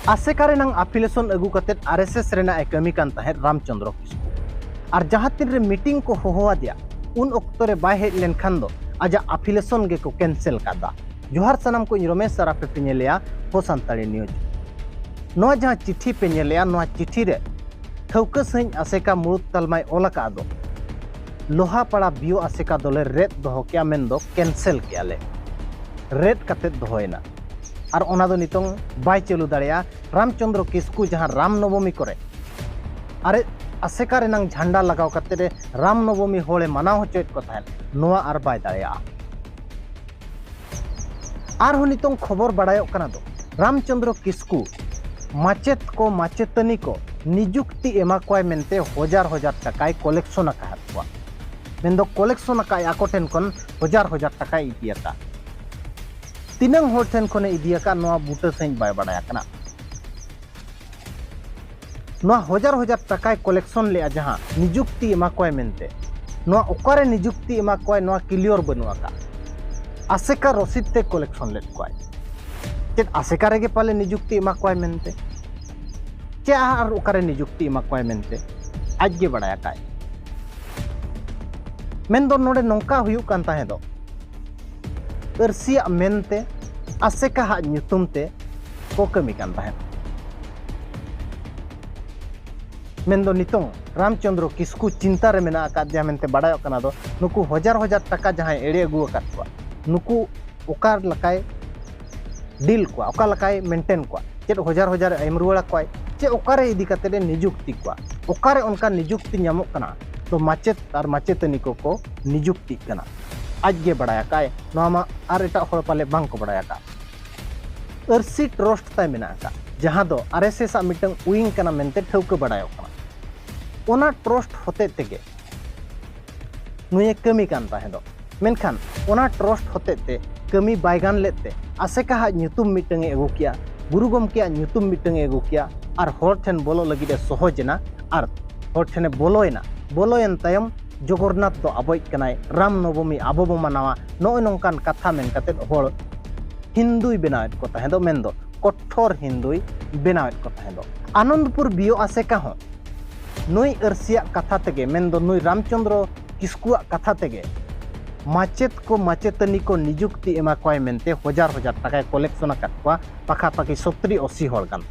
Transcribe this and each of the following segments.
आसेका रेनांग affiliation अगू कते RSS Raina ए कमी कान ताहे रामचंद्र किस्कू और जहाँ तीन रे मीटिंग को होहोआ दिया उन ऑक्टो रे बाय हेज लेनखान दो आजा एफिलिएशन गे को कैंसिल कादा। जोहार सनम को रमेश सराफे पे नेलिया हो सानताड़ी न्यूज नोआ जहाँ चिट्ठी पे नेलिया नोआ चिट्ठी रे ठौका सही आसेका मुरुद तलमाय ओलका दो लोहापाड़ा बियो आसेका दोले रेत दोहो क्या मेन दो कैंसिल कियाले रेत कते दोहोयना और ओना दो नितों बाय चलू दाड़िया रामचंद्र किस्कू जहाँ रामनवमी करे अरे आसेका रेनांग झंडा लगाव कते रे रामनवमी होले मनाव होचोयत को थायन नोआ आर बाय दाड़िया आर हो नितों खबर बाड़ायोक कना दो रामचंद्र किस्कू माचेत को माचेतनी को निजुक्ति एमा कोय मेनते हजार हजार टकाय कलेक्शन अकाहतवा मेनदो कलेक्शन अकाय आको ठेन खन हजार हजार टकाय इदियाका तीनंग होर ठेन खने इदियाका नोआ बुटा सही बाय बाड़ाया कना नोआ हजार हजार टकाय कलेक्शन ले जहां निजुक्ति एमा कोय मेनते नोआ ओकारे निजुक्ति एमा कोय नोआ क्लियर बनुआका आसेका रसीद ते कलेक्शन लेट कोय चेत आसेका रेगे पाले निजुक्ति एमा कोय मेनते चे आर ओकारे निजुक्ति एमा कोय मेनते आज गे बाड़ाया काय मेन दो नोडे नोंका हुयुक कान ताहे दो अरसिया मेनते आसेका हा ᱧᱩᱛᱩᱢ ते को कमी कान ताहे मेन दो नितों रामचंद्र किस्कू चिंता रे मेना आका दिया मेनते बाड़ायोक कना दो नुकु हजार हजार टका जहां एड़े अगु आकात को नुकु ओकार लकाय डील को ओका लकाय मेंटेन को चेत हजार हजार एम रुवाड़ा को चे ओकारे इदी कते रे निजुक्ति को ओकारे उनका निजुक्ति ᱧᱟᱢᱚᱜ कना तो माचेत और माचेतनी को निजुक्ति कना आज गे बाड़ाया काय नोमा आर एटा होड़ पाले बांग को बाड़ाया का अरसी ट्रस्ट ताय मेना का जहां दो आरएसएस मिटंग उइंग कना मेनते ठौका बाड़ायो कना ओना ट्रस्ट होते तेगे नुये कमी कान ताहे दो मेनखान ओना ट्रस्ट होते ते कमी बायगान लेते आसेका हा ᱧᱩᱛᱩᱢ मिटंग एगु किया गुरु गमके ᱧᱩᱛᱩᱢ मिटंग एगु किया और होड़ ठेन बोलो लगिदे सहजना और होड़ ठेने बोलोयना बोलोयन तायम जगन्नाथ दो आबोइज कनाय रामनवमी आबो बो मानावा नोय नोंकान कथा मेन कतेद होड़ हिंदुई बनावेत को ताहे दो मेन दो कठोर हिंदुई बनावेत को ताहे दो आनंदपुर बियो आसेका हो नुई अरसिया कथा तेगे मेन दो नुई रामचंद्र किस्कुआ कथा तेगे माचेत को माचेतनी को निजुक्ति एमा कोय मेनते हजार हजार टका कलेक्शन अकात को पाखा पाखी 70-80 होड़ गान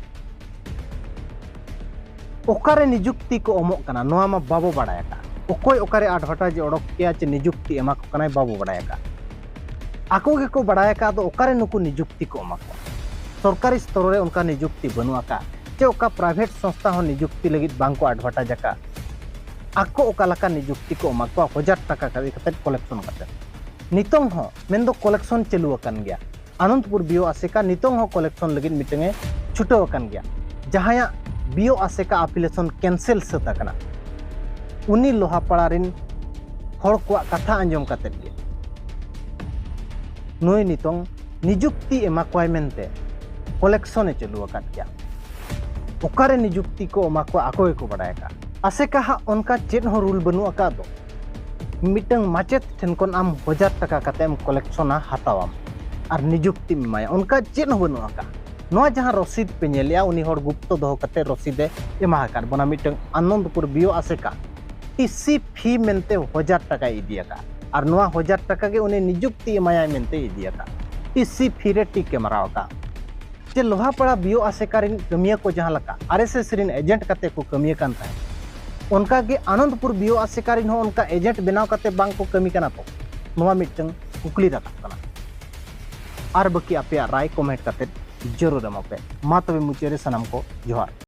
ओकारे निजुक्ति को एमोग कना नोआ मा बाबो बाड़ाया का ओकोय ओकारे एडवर्टाइज ओडोक केया चे निजुक्ति एमा को कनाय बाबो बाड़ाया का आको गे को बाड़ाया का दो ओकारे नुकु निजुक्ति को एमा को सरकारी स्तर रे उनका निजुक्ति बनुआ का चे ओका प्राइवेट संस्था हो निजुक्ति लगित बांग को एडवर्टाइज का आको ओका लका निजुक्ति को एमा को हजार टका का कते कलेक्शन कते नितों हो मेन दो कलेक्शन चलु अकन गया आनंदपुर बियो आसेका नितों हो कलेक्शन लगित मिटंगे छुटो अकन गया जहाया बियो आसेका एफिलिएशन कैंसिल सता कना उनी लोहापाड़ा रिन होड़ को कथा आंजम कते गे नुई नितों निजुक्ति एमा कोय मेनते कलेक्शन ए चलु अकात गया ओकारे निजुक्ति को एमा को आको को बाड़ाया का आसेका हा उनका चेत हो रूल बनु अका दो मिटंग माचेत ठेन कोन आम हजार टका कतेम कलेक्शन हातावाम और निजुक्ति माया उनका चेत हो बनु अका नोआ जहां रसीद पे नेलिया उनी होड़ गुप्त दोहो कते रसीदे एमा कार बना मिटंग आनंदपुर बियो आसेका टीसी फी मेनते हजार टका इदिया का और नोआ हजार टका के उनी निजुक्ति माया मेनते इदिया का टीसी फी रे टिक मराव का जे लोहापाड़ा बियो आसेका रिन कमिया को जहां लका आरएसएस रिन एजेंट कते को कमिया कान था उनका के आनंदपुर बियो आसेका रिन हो उनका एजेंट बनाव कते बांग को कमी कना तो नोआ मिटंग कुकली राखा कना और बाकी आपे राय कमेंट कते जरूर एमा पे मा तबे मुचारे सनम को जोहार।